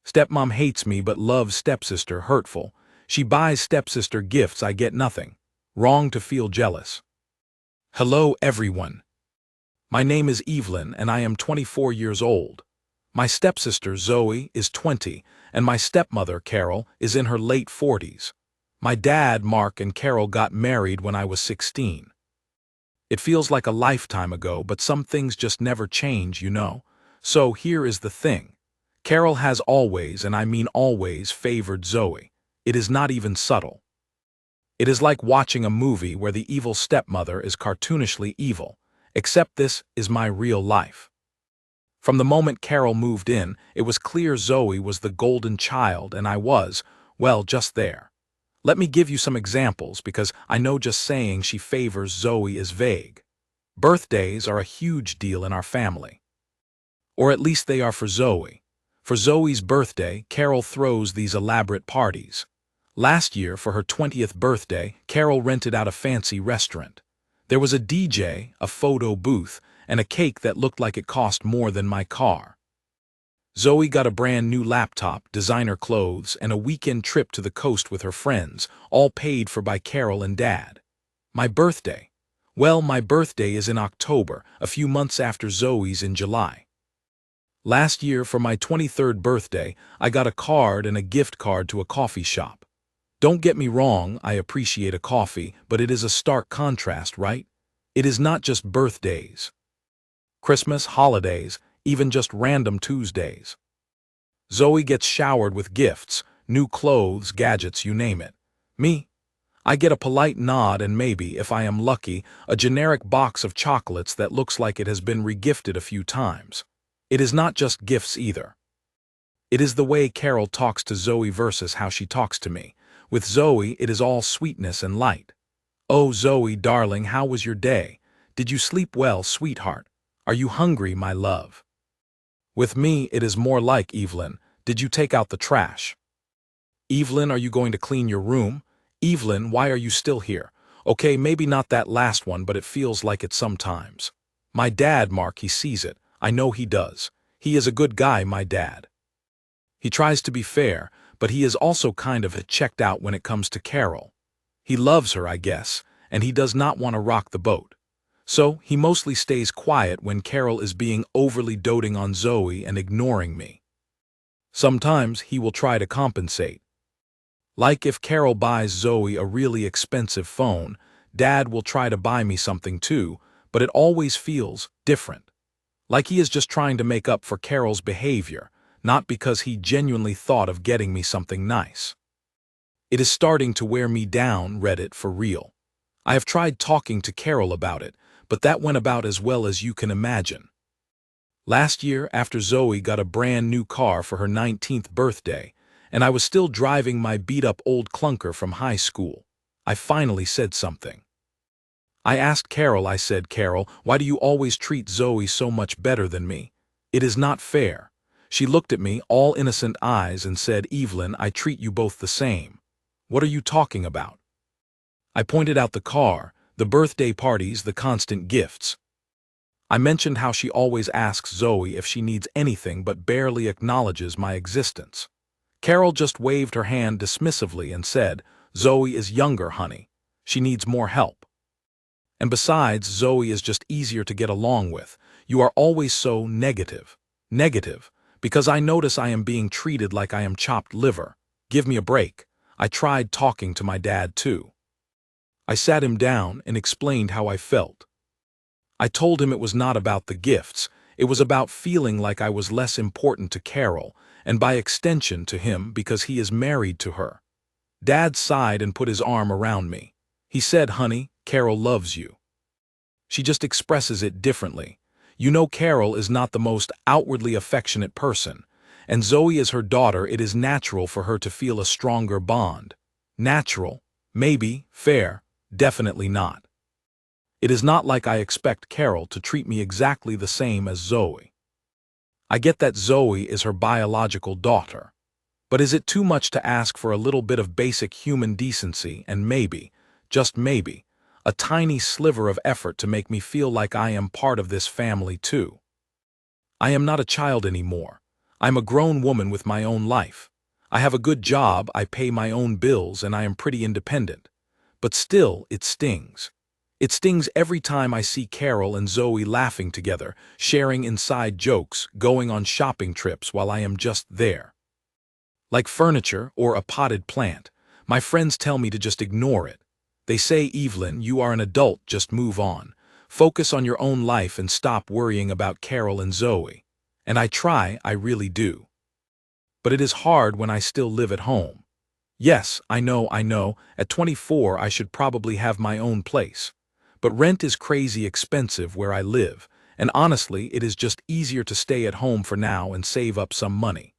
Stepmom hates me but loves stepsister, Hurtful. She buys stepsister gifts, I get nothing. Wrong to feel jealous. Hello everyone. My name is Evelyn and I am 24 years old. My stepsister Zoe is 20 and my stepmother Carol is in her late 40s. My dad, Mark, and Carol got married when I was 16. It feels like a lifetime ago, but some things just never change, you know. So here is the thing. Carol has always, and I mean always, favored Zoe. It is not even subtle. It is like watching a movie where the evil stepmother is cartoonishly evil, except this is my real life. From the moment Carol moved in, it was clear Zoe was the golden child and I was, well, just there. Let me give you some examples because I know just saying she favors Zoe is vague. Birthdays are a huge deal in our family. Or at least they are for Zoe. For Zoe's birthday, Carol throws these elaborate parties. Last year, for her 20th birthday, Carol rented out a fancy restaurant. There was a DJ, a photo booth, and a cake that looked like it cost more than my car. Zoe got a brand new laptop, designer clothes, and a weekend trip to the coast with her friends, all paid for by Carol and Dad. My birthday. Well, my birthday is in October, a few months after Zoe's in July. Last year, for my 23rd birthday, I got a card and a gift card to a coffee shop. Don't get me wrong, I appreciate a coffee, but it is a stark contrast, right? It is not just birthdays. Christmas, holidays, even just random Tuesdays. Zoe gets showered with gifts, new clothes, gadgets, you name it. Me? I get a polite nod and maybe, if I am lucky, a generic box of chocolates that looks like it has been regifted a few times. It is not just gifts either. It is the way Carol talks to Zoe versus how she talks to me. With Zoe, it is all sweetness and light. Oh, Zoe, darling, how was your day? Did you sleep well, sweetheart? Are you hungry, my love? With me, it is more like, Evelyn, did you take out the trash? Evelyn, are you going to clean your room? Evelyn, why are you still here? Okay, maybe not that last one, but it feels like it sometimes. My dad, Mark, he sees it. I know he does. He is a good guy, my dad. He tries to be fair, but he is also kind of checked out when it comes to Carol. He loves her, I guess, and he does not want to rock the boat. So, he mostly stays quiet when Carol is being overly doting on Zoe and ignoring me. Sometimes he will try to compensate. Like if Carol buys Zoe a really expensive phone, Dad will try to buy me something too, but it always feels different. Like he is just trying to make up for Carol's behavior, not because he genuinely thought of getting me something nice. It is starting to wear me down, Reddit, for real. I have tried talking to Carol about it, but that went about as well as you can imagine. Last year, after Zoe got a brand new car for her 19th birthday, and I was still driving my beat-up old clunker from high school, I finally said something. I asked Carol, I said, Carol, why do you always treat Zoe so much better than me? It is not fair. She looked at me, all innocent eyes, and said, Evelyn, I treat you both the same. What are you talking about? I pointed out the car, the birthday parties, the constant gifts. I mentioned how she always asks Zoe if she needs anything but barely acknowledges my existence. Carol just waved her hand dismissively and said, Zoe is younger, honey. She needs more help. And besides, Zoe is just easier to get along with. You are always so negative. Negative, because I notice I am being treated like I am chopped liver. Give me a break. I tried talking to my dad too. I sat him down and explained how I felt. I told him it was not about the gifts, it was about feeling like I was less important to Carol, and by extension to him because he is married to her. Dad sighed and put his arm around me. He said, honey, Carol loves you. She just expresses it differently. You know, Carol is not the most outwardly affectionate person, and Zoe is her daughter. It is natural for her to feel a stronger bond. Natural, maybe, fair, definitely not. It is not like I expect Carol to treat me exactly the same as Zoe. I get that Zoe is her biological daughter. But is it too much to ask for a little bit of basic human decency and maybe, just maybe, a tiny sliver of effort to make me feel like I am part of this family too? I am not a child anymore. I'm a grown woman with my own life. I have a good job, I pay my own bills, and I am pretty independent. But still, it stings. It stings every time I see Carol and Zoe laughing together, sharing inside jokes, going on shopping trips while I am just there. Like furniture or a potted plant, my friends tell me to just ignore it. They say, Evelyn, you are an adult, just move on. Focus on your own life and stop worrying about Carol and Zoe. And I try, I really do. But it is hard when I still live at home. Yes, I know, at 24 I should probably have my own place. But rent is crazy expensive where I live, and honestly, it is just easier to stay at home for now and save up some money.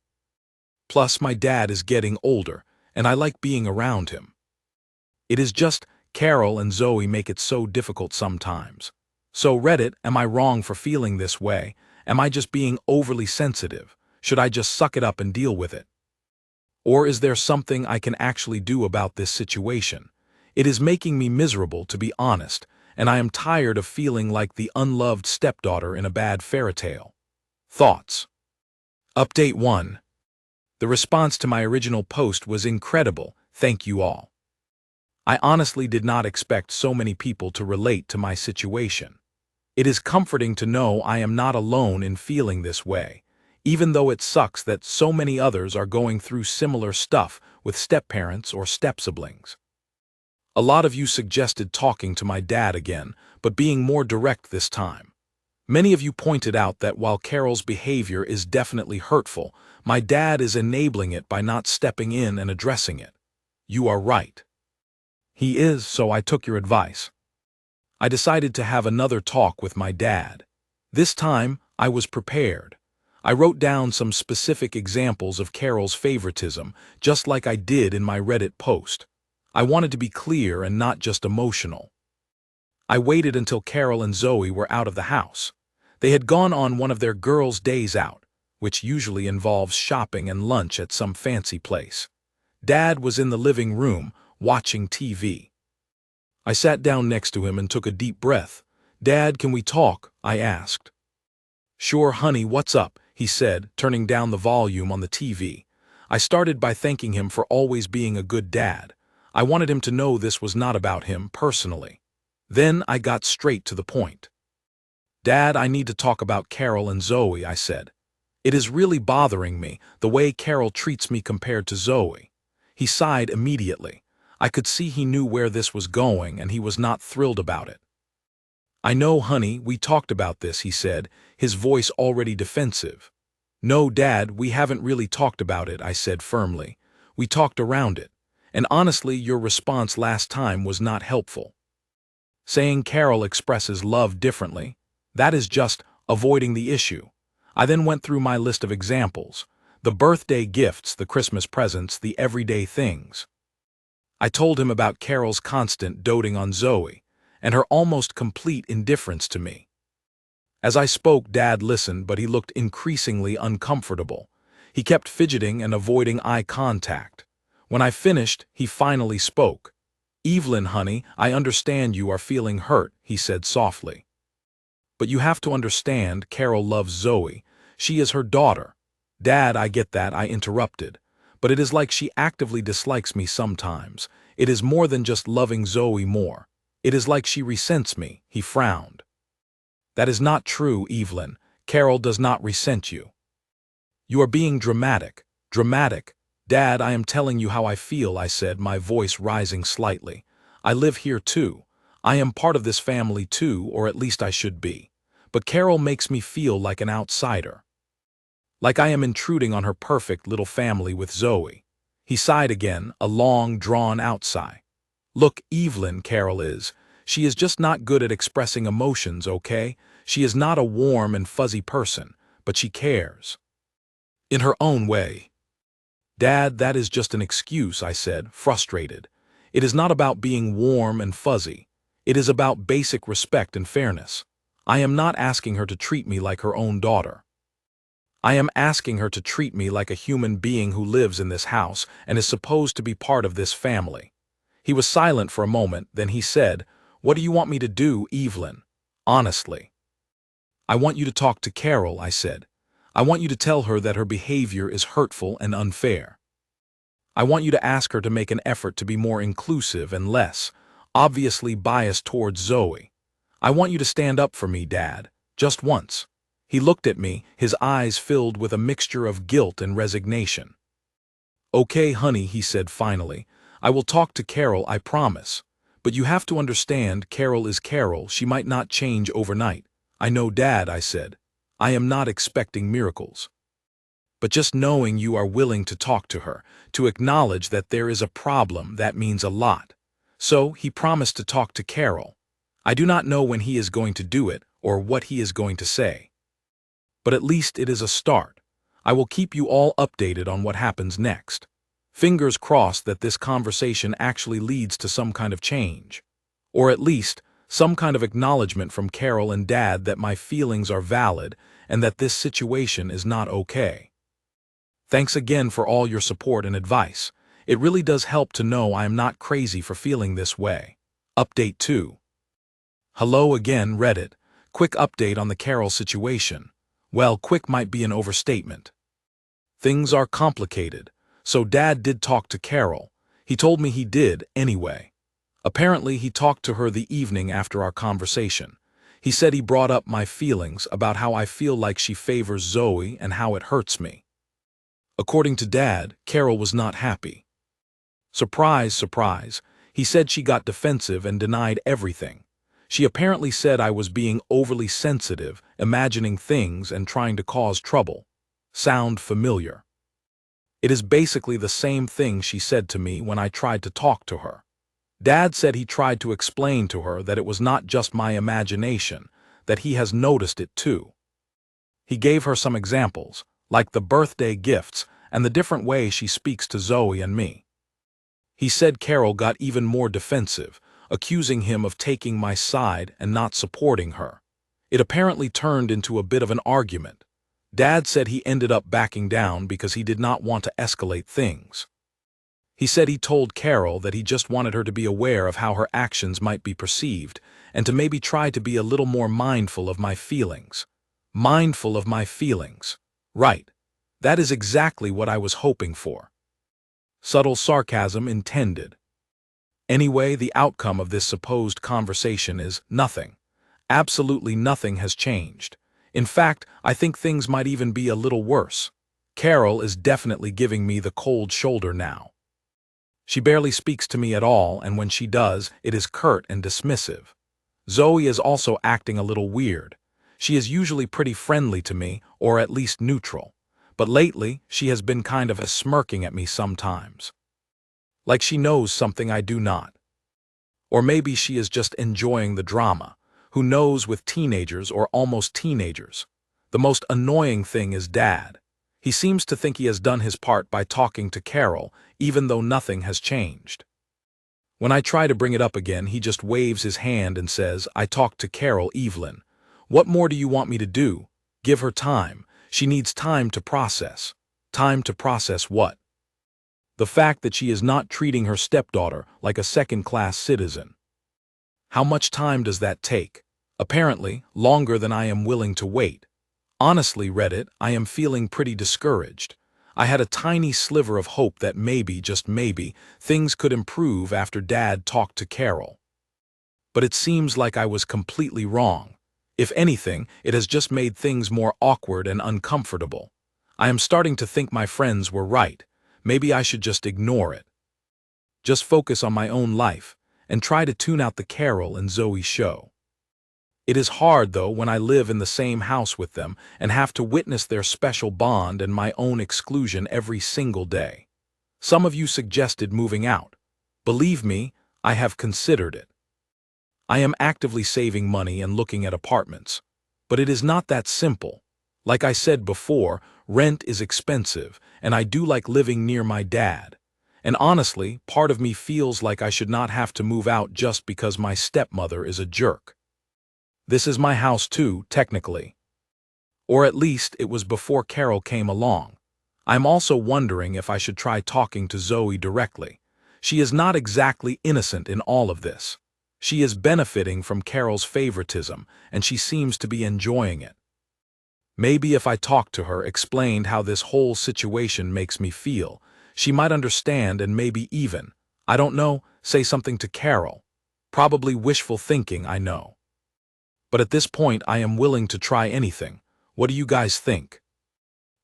Plus, my dad is getting older, and I like being around him. It is just Carol and Zoe make it so difficult sometimes. So Reddit, am I wrong for feeling this way? Am I just being overly sensitive? Should I just suck it up and deal with it? Or is there something I can actually do about this situation? It is making me miserable, to be honest, and I am tired of feeling like the unloved stepdaughter in a bad fairy tale. Thoughts. Update 1. The response to my original post was incredible, thank you all. I honestly did not expect so many people to relate to my situation. It is comforting to know I am not alone in feeling this way, even though it sucks that so many others are going through similar stuff with step-parents or step-siblings. A lot of you suggested talking to my dad again, but being more direct this time. Many of you pointed out that while Carol's behavior is definitely hurtful, my dad is enabling it by not stepping in and addressing it. You are right. He is, so I took your advice. I decided to have another talk with my dad. This time, I was prepared. I wrote down some specific examples of Carol's favoritism, just like I did in my Reddit post. I wanted to be clear and not just emotional. I waited until Carol and Zoe were out of the house. They had gone on one of their girls' days out, which usually involves shopping and lunch at some fancy place. Dad was in the living room, watching TV. I sat down next to him and took a deep breath. Dad, can we talk? I asked. Sure, honey, what's up? He said, turning down the volume on the TV. I started by thanking him for always being a good dad. I wanted him to know this was not about him personally. Then I got straight to the point. Dad, I need to talk about Carol and Zoe, I said. It is really bothering me, the way Carol treats me compared to Zoe. He sighed immediately. I could see he knew where this was going, and he was not thrilled about it. I know, honey, we talked about this, he said, his voice already defensive. No, Dad, we haven't really talked about it, I said firmly. We talked around it. And honestly, your response last time was not helpful. Saying Carol expresses love differently, that is just avoiding the issue. I then went through my list of examples. The birthday gifts, the Christmas presents, the everyday things. I told him about Carol's constant doting on Zoe, and her almost complete indifference to me. As I spoke, Dad listened, but he looked increasingly uncomfortable. He kept fidgeting and avoiding eye contact. When I finished, he finally spoke. Evelyn, honey, I understand you are feeling hurt, he said softly. But you have to understand, Carol loves Zoe. She is her daughter. Dad, I get that, I interrupted. But it is like she actively dislikes me sometimes. It is more than just loving Zoe more. It is like she resents me, he frowned. That is not true, Evelyn. Carol does not resent you. You are being dramatic. Dramatic. Dad, I am telling you how I feel, I said, my voice rising slightly. I live here too. I am part of this family too, or at least I should be. But Carol makes me feel like an outsider. Like I am intruding on her perfect little family with Zoe. He sighed again, a long, drawn-out sigh. Look, Evelyn, Carol is. She is just not good at expressing emotions, okay? She is not a warm and fuzzy person, but she cares. In her own way. Dad, that is just an excuse, I said, frustrated. It is not about being warm and fuzzy. It is about basic respect and fairness. I am not asking her to treat me like her own daughter. I am asking her to treat me like a human being who lives in this house and is supposed to be part of this family. He was silent for a moment, then he said, What do you want me to do, Evelyn? Honestly. I want you to talk to Carol, I said. I want you to tell her that her behavior is hurtful and unfair. I want you to ask her to make an effort to be more inclusive and less, obviously biased towards Zoe. I want you to stand up for me, Dad, just once. He looked at me, his eyes filled with a mixture of guilt and resignation. Okay, honey, he said finally. I will talk to Carol, I promise. But you have to understand, Carol is Carol, she might not change overnight. I know, Dad, I said. I am not expecting miracles. But just knowing you are willing to talk to her, to acknowledge that there is a problem, that means a lot. So he promised to talk to Carol. I do not know when he is going to do it or what he is going to say. But at least it is a start. I will keep you all updated on what happens next. Fingers crossed that this conversation actually leads to some kind of change. Or at least, some kind of acknowledgement from Carol and Dad that my feelings are valid and that this situation is not okay. Thanks again for all your support and advice. It really does help to know I am not crazy for feeling this way. Update 2. Hello again, Reddit. Quick update on the Carol situation. Well, quick might be an overstatement. Things are complicated, so Dad did talk to Carol. He told me he did, anyway. Apparently, he talked to her the evening after our conversation. He said he brought up my feelings about how I feel like she favors Zoe and how it hurts me. According to Dad, Carol was not happy. Surprise, surprise, he said she got defensive and denied everything. She apparently said I was being overly sensitive, imagining things and trying to cause trouble. Sound familiar? It is basically the same thing she said to me when I tried to talk to her. Dad said he tried to explain to her that it was not just my imagination, that he has noticed it too. He gave her some examples, like the birthday gifts and the different way she speaks to Zoe and me. He said Carol got even more defensive, accusing him of taking my side and not supporting her. It apparently turned into a bit of an argument. Dad said he ended up backing down because he did not want to escalate things. He said he told Carol that he just wanted her to be aware of how her actions might be perceived and to maybe try to be a little more mindful of my feelings. Mindful of my feelings. Right. That is exactly what I was hoping for. Subtle sarcasm intended. Anyway, the outcome of this supposed conversation is nothing. Absolutely nothing has changed. In fact, I think things might even be a little worse. Carol is definitely giving me the cold shoulder now. She barely speaks to me at all, and when she does, it is curt and dismissive. Zoe is also acting a little weird. She is usually pretty friendly to me, or at least neutral. But lately, she has been kind of smirking at me sometimes. Like she knows something I do not. Or maybe she is just enjoying the drama. Who knows with teenagers or almost teenagers? The most annoying thing is Dad. He seems to think he has done his part by talking to Carol, even though nothing has changed. When I try to bring it up again, he just waves his hand and says, I talked to Carol, Evelyn. What more do you want me to do? Give her time. She needs time to process. Time to process what? The fact that she is not treating her stepdaughter like a second-class citizen. How much time does that take? Apparently, longer than I am willing to wait. Honestly, Reddit, I am feeling pretty discouraged. I had a tiny sliver of hope that maybe, just maybe, things could improve after Dad talked to Carol. But it seems like I was completely wrong. If anything, it has just made things more awkward and uncomfortable. I am starting to think my friends were right. Maybe I should just ignore it. Just focus on my own life, and try to tune out the Carol and Zoe show. It is hard, though, when I live in the same house with them and have to witness their special bond and my own exclusion every single day. Some of you suggested moving out. Believe me, I have considered it. I am actively saving money and looking at apartments. But it is not that simple. Like I said before, rent is expensive, and I do like living near my dad. And honestly, part of me feels like I should not have to move out just because my stepmother is a jerk. This is my house too, technically. Or at least it was before Carol came along. I'm also wondering if I should try talking to Zoe directly. She is not exactly innocent in all of this. She is benefiting from Carol's favoritism, and she seems to be enjoying it. Maybe if I talked to her, explained how this whole situation makes me feel, she might understand and maybe even, I don't know, say something to Carol. Probably wishful thinking, I know. But at this point I am willing to try anything. What do you guys think?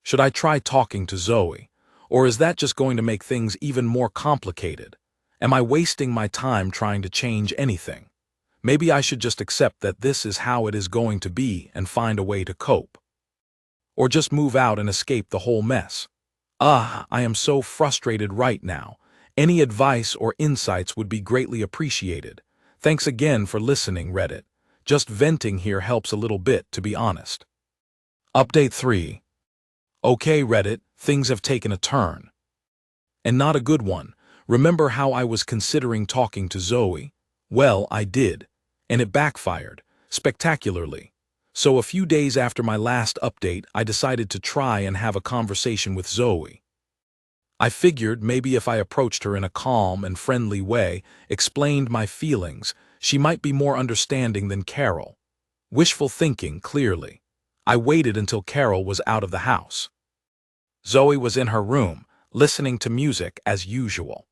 Should I try talking to Zoe? Or is that just going to make things even more complicated? Am I wasting my time trying to change anything? Maybe I should just accept that this is how it is going to be and find a way to cope. Or just move out and escape the whole mess. I am so frustrated right now. Any advice or insights would be greatly appreciated. Thanks again for listening, Reddit. Just venting here helps a little bit, to be honest. Update 3. Okay, Reddit, things have taken a turn. And not a good one. Remember how I was considering talking to Zoe? Well, I did. And it backfired, spectacularly. So a few days after my last update, I decided to try and have a conversation with Zoe. I figured maybe if I approached her in a calm and friendly way, explained my feelings, she might be more understanding than Carol. Wishful thinking, clearly. I waited until Carol was out of the house. Zoe was in her room, listening to music as usual.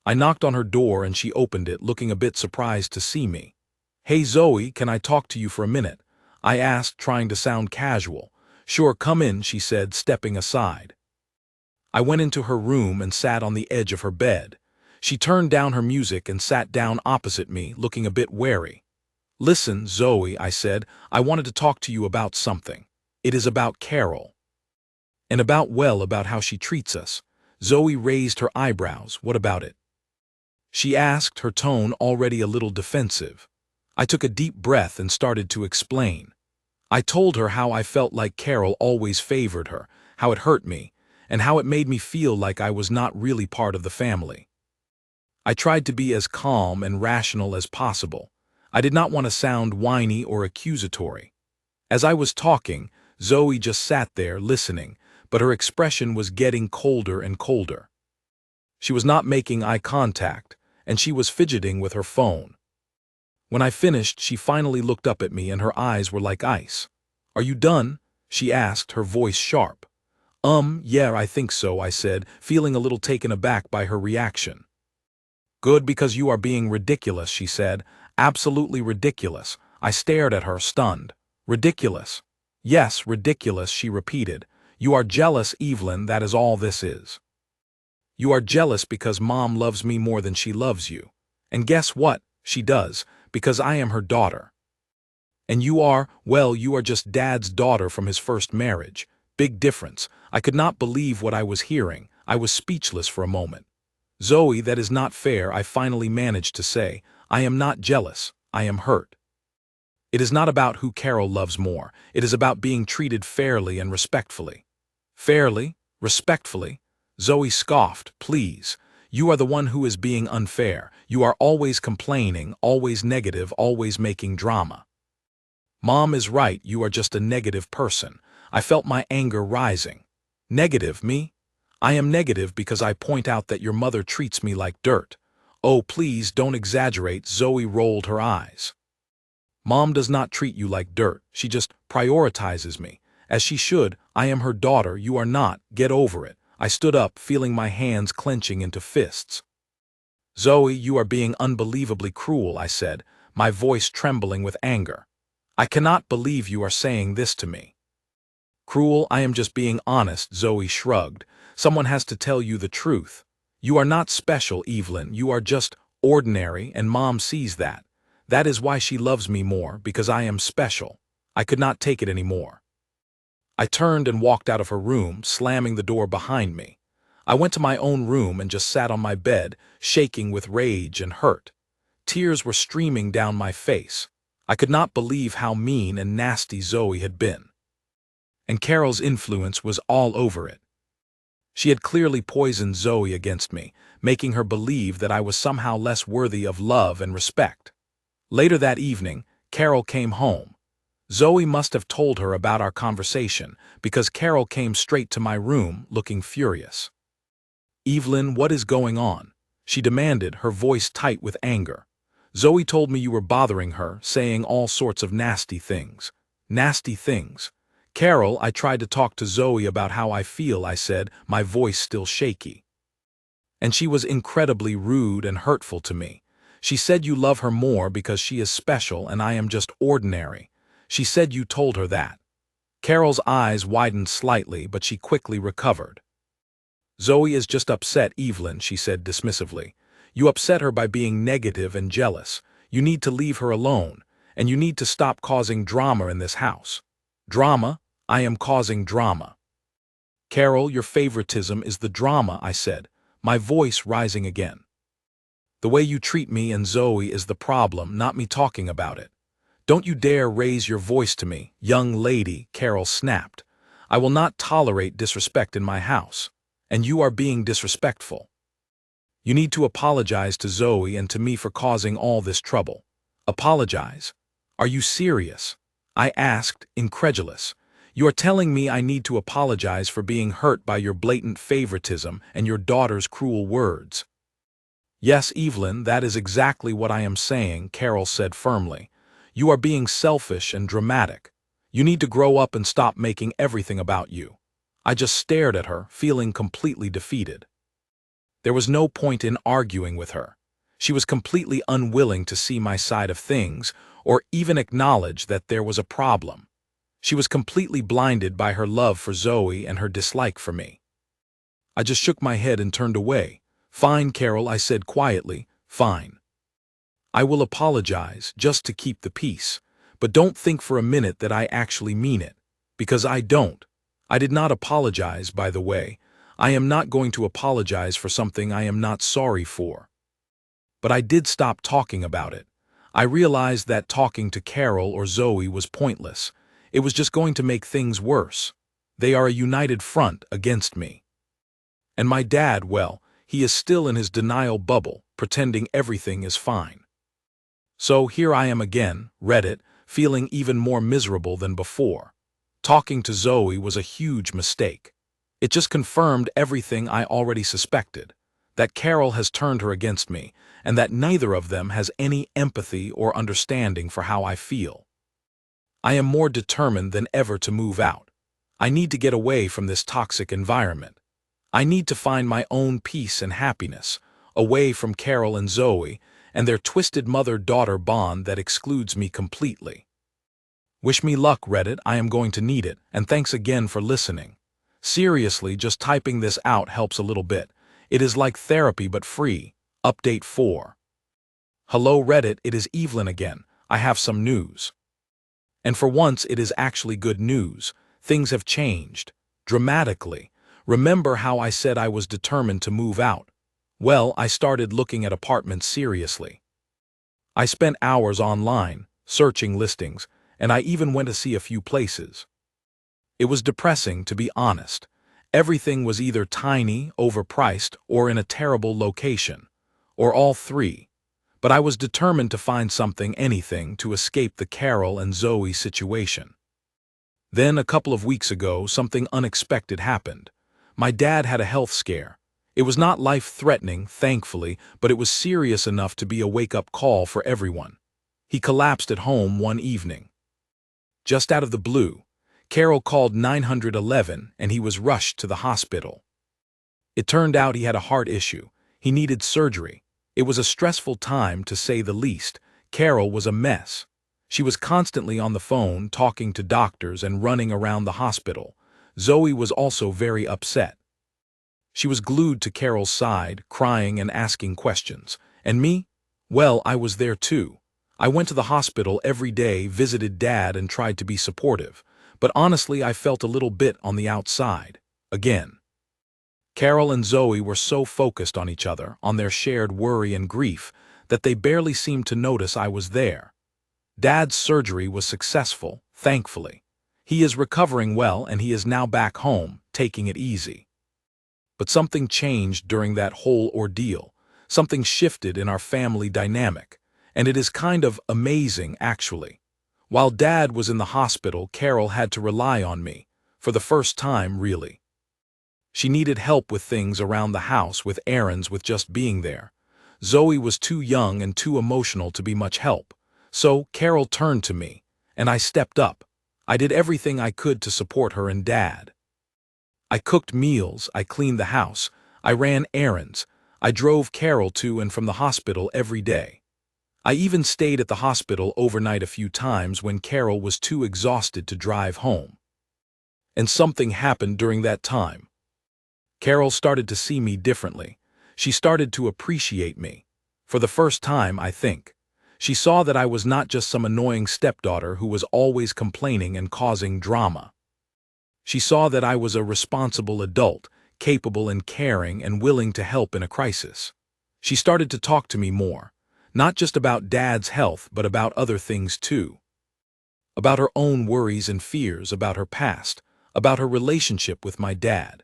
I knocked on her door and she opened it, looking a bit surprised to see me. "Hey Zoe, can I talk to you for a minute?" I asked, trying to sound casual. "Sure, come in," she said, stepping aside. I went into her room and sat on the edge of her bed. She turned down her music and sat down opposite me, looking a bit wary. "Listen, Zoe," I said, "I wanted to talk to you about something. It is about Carol. And about how she treats us." Zoe raised her eyebrows. "What about it?" she asked, her tone already a little defensive. I took a deep breath and started to explain. I told her how I felt like Carol always favored her, how it hurt me, and how it made me feel like I was not really part of the family. I tried to be as calm and rational as possible. I did not want to sound whiny or accusatory. As I was talking, Zoe just sat there listening, but her expression was getting colder and colder. She was not making eye contact, and she was fidgeting with her phone. When I finished, she finally looked up at me and her eyes were like ice. "Are you done?" she asked, her voice sharp. Yeah, I think so," I said, feeling a little taken aback by her reaction. "Good, because you are being ridiculous," she said. "Absolutely ridiculous." I stared at her, stunned. "Ridiculous?" "Yes, ridiculous," she repeated. "You are jealous, Evelyn, that is all this is. You are jealous because Mom loves me more than she loves you. And guess what? She does, because I am her daughter. And you are, well, you are just Dad's daughter from his first marriage. Big difference." I could not believe what I was hearing. I was speechless for a moment. "Zoe, that is not fair," I finally managed to say. "I am not jealous. I am hurt. It is not about who Carol loves more. It is about being treated fairly and respectfully." "Fairly? Respectfully?" Zoe scoffed. "Please. You are the one who is being unfair. You are always complaining, always negative, always making drama." "Mom is right, you are just a negative person." I felt my anger rising. "Negative, me? I am negative because I point out that your mother treats me like dirt." "Oh, please don't exaggerate," Zoe rolled her eyes. "Mom does not treat you like dirt. She just prioritizes me. As she should. I am her daughter, you are not. Get over it." I stood up, feeling my hands clenching into fists. "Zoe, you are being unbelievably cruel," I said, my voice trembling with anger. "I cannot believe you are saying this to me." "Cruel? I am just being honest," Zoe shrugged. "Someone has to tell you the truth. You are not special, Evelyn. You are just ordinary, and Mom sees that. That is why she loves me more, because I am special." I could not take it anymore. I turned and walked out of her room, slamming the door behind me. I went to my own room and just sat on my bed, shaking with rage and hurt. Tears were streaming down my face. I could not believe how mean and nasty Zoe had been. And Carol's influence was all over it. She had clearly poisoned Zoe against me, making her believe that I was somehow less worthy of love and respect. Later that evening, Carol came home. Zoe must have told her about our conversation, because Carol came straight to my room, looking furious. "Evelyn, what is going on?" she demanded, her voice tight with anger. "Zoe told me you were bothering her, saying all sorts of nasty things." "Nasty things?" Carol, I tried to talk to Zoe about how I feel, I said, my voice still shaky. And she was incredibly rude and hurtful to me. She said you love her more because she is special and I am just ordinary. She said you told her that. Carol's eyes widened slightly, but she quickly recovered. Zoe is just upset, Evelyn, she said dismissively. You upset her by being negative and jealous. You need to leave her alone, and you need to stop causing drama in this house. Drama? I am causing drama. Carol, your favoritism is the drama, I said, my voice rising again. The way you treat me and Zoe is the problem, not me talking about it. Don't you dare raise your voice to me, young lady, Carol snapped. I will not tolerate disrespect in my house, and you are being disrespectful. You need to apologize to Zoe and to me for causing all this trouble. Apologize? Are you serious? I asked, incredulous. You are telling me I need to apologize for being hurt by your blatant favoritism and your daughter's cruel words. Yes, Evelyn, that is exactly what I am saying, Carol said firmly. You are being selfish and dramatic. You need to grow up and stop making everything about you. I just stared at her, feeling completely defeated. There was no point in arguing with her. She was completely unwilling to see my side of things or even acknowledge that there was a problem. She was completely blinded by her love for Zoe and her dislike for me. I just shook my head and turned away. Fine, Carol, I said quietly, fine. I will apologize just to keep the peace, but don't think for a minute that I actually mean it, because I don't. I did not apologize, by the way. I am not going to apologize for something I am not sorry for. But I did stop talking about it. I realized that talking to Carol or Zoe was pointless. It was just going to make things worse. They are a united front against me. And my dad, well, he is still in his denial bubble, pretending everything is fine. So here I am again, Reddit, feeling even more miserable than before. Talking to Zoe was a huge mistake. It just confirmed everything I already suspected, that Carol has turned her against me, and that neither of them has any empathy or understanding for how I feel. I am more determined than ever to move out. I need to get away from this toxic environment. I need to find my own peace and happiness, away from Carol and Zoe and their twisted mother-daughter bond that excludes me completely. Wish me luck, Reddit, I am going to need it, and thanks again for listening. Seriously, just typing this out helps a little bit. It is like therapy but free. Update 4. Hello Reddit, it is Evelyn again. I have some news. And for once it is actually good news. Things have changed. Dramatically. Remember how I said I was determined to move out? Well, I started looking at apartments seriously. I spent hours online, searching listings, and I even went to see a few places. It was depressing, to be honest. Everything was either tiny, overpriced, or in a terrible location. Or all three. But I was determined to find something, anything, to escape the Carol and Zoe situation. Then, a couple of weeks ago, something unexpected happened. My dad had a health scare. It was not life-threatening, thankfully, but it was serious enough to be a wake-up call for everyone. He collapsed at home one evening. Just out of the blue, Carol called 911 and he was rushed to the hospital. It turned out he had a heart issue. He needed surgery. It was a stressful time, to say the least. Carol was a mess. She was constantly on the phone, talking to doctors and running around the hospital. Zoe was also very upset. She was glued to Carol's side, crying and asking questions. And me? Well, I was there too. I went to the hospital every day, visited Dad, and tried to be supportive. But honestly, I felt a little bit on the outside. Again. Carol and Zoe were so focused on each other, on their shared worry and grief, that they barely seemed to notice I was there. Dad's surgery was successful, thankfully. He is recovering well and he is now back home, taking it easy. But something changed during that whole ordeal. Something shifted in our family dynamic. And it is kind of amazing, actually. While Dad was in the hospital, Carol had to rely on me. For the first time, really. She needed help with things around the house, with errands, with just being there. Zoe was too young and too emotional to be much help. So Carol turned to me, and I stepped up. I did everything I could to support her and Dad. I cooked meals, I cleaned the house, I ran errands, I drove Carol to and from the hospital every day. I even stayed at the hospital overnight a few times when Carol was too exhausted to drive home. And something happened during that time. Carol started to see me differently. She started to appreciate me. For the first time, I think. She saw that I was not just some annoying stepdaughter who was always complaining and causing drama. She saw that I was a responsible adult, capable and caring and willing to help in a crisis. She started to talk to me more, not just about Dad's health, but about other things too. About her own worries and fears, about her past, about her relationship with my dad.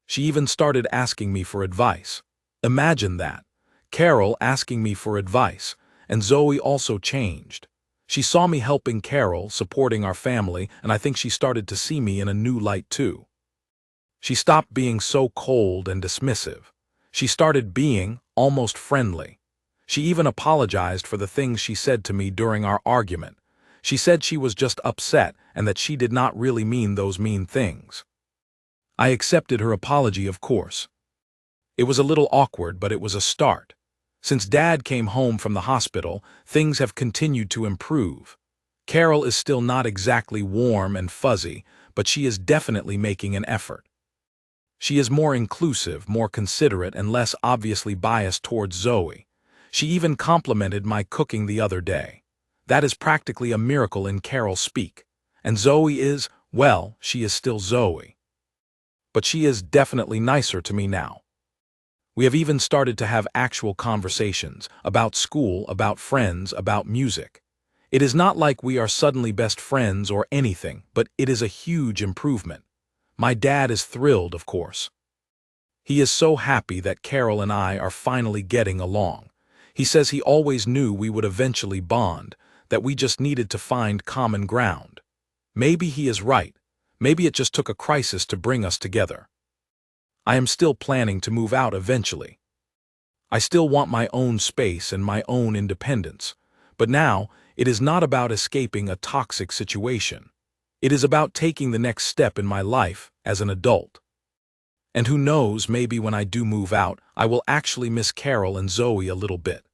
She even started asking me for advice. Imagine that. Carol asking me for advice, and Zoe also changed. She saw me helping Carol, supporting our family, and I think she started to see me in a new light too. She stopped being so cold and dismissive. She started being almost friendly. She even apologized for the things she said to me during our argument. She said she was just upset and that she did not really mean those mean things. I accepted her apology, of course. It was a little awkward, but it was a start. Since Dad came home from the hospital, things have continued to improve. Carol is still not exactly warm and fuzzy, but she is definitely making an effort. She is more inclusive, more considerate, and less obviously biased towards Zoe. She even complimented my cooking the other day. That is practically a miracle in Carol speak. And Zoe is, well, she is still Zoe. But she is definitely nicer to me now. We have even started to have actual conversations about school, about friends, about music. It is not like we are suddenly best friends or anything, but it is a huge improvement. My dad is thrilled, of course. He is so happy that Carol and I are finally getting along. He says he always knew we would eventually bond, that we just needed to find common ground. Maybe he is right. Maybe it just took a crisis to bring us together. I am still planning to move out eventually. I still want my own space and my own independence. But now, it is not about escaping a toxic situation. It is about taking the next step in my life as an adult. And who knows, maybe when I do move out, I will actually miss Carol and Zoe a little bit.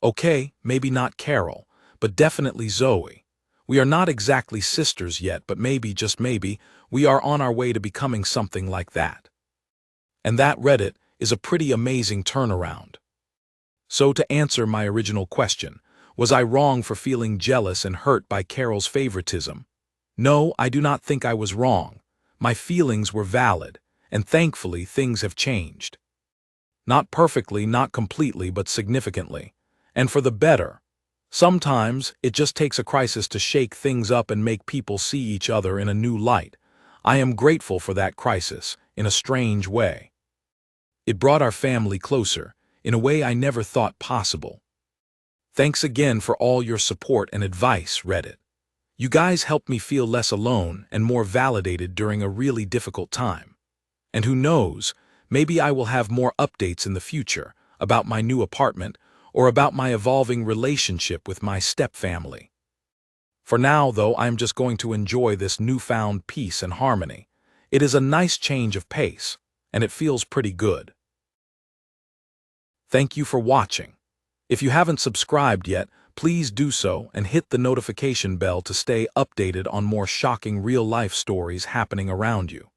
Okay, maybe not Carol, but definitely Zoe. We are not exactly sisters yet, but maybe, just maybe, we are on our way to becoming something like that. And that, Reddit, is a pretty amazing turnaround. So to answer my original question, was I wrong for feeling jealous and hurt by Carol's favoritism? No, I do not think I was wrong. My feelings were valid, and thankfully things have changed. Not perfectly, not completely, but significantly. And for the better. Sometimes it just takes a crisis to shake things up and make people see each other in a new light. I am grateful for that crisis, in a strange way. It brought our family closer, in a way I never thought possible. Thanks again for all your support and advice, Reddit. You guys helped me feel less alone and more validated during a really difficult time. And who knows, maybe I will have more updates in the future about my new apartment or about my evolving relationship with my stepfamily. For now, though, I'm just going to enjoy this newfound peace and harmony. It is a nice change of pace, and it feels pretty good. Thank you for watching. If you haven't subscribed yet, please do so and hit the notification bell to stay updated on more shocking real-life stories happening around you.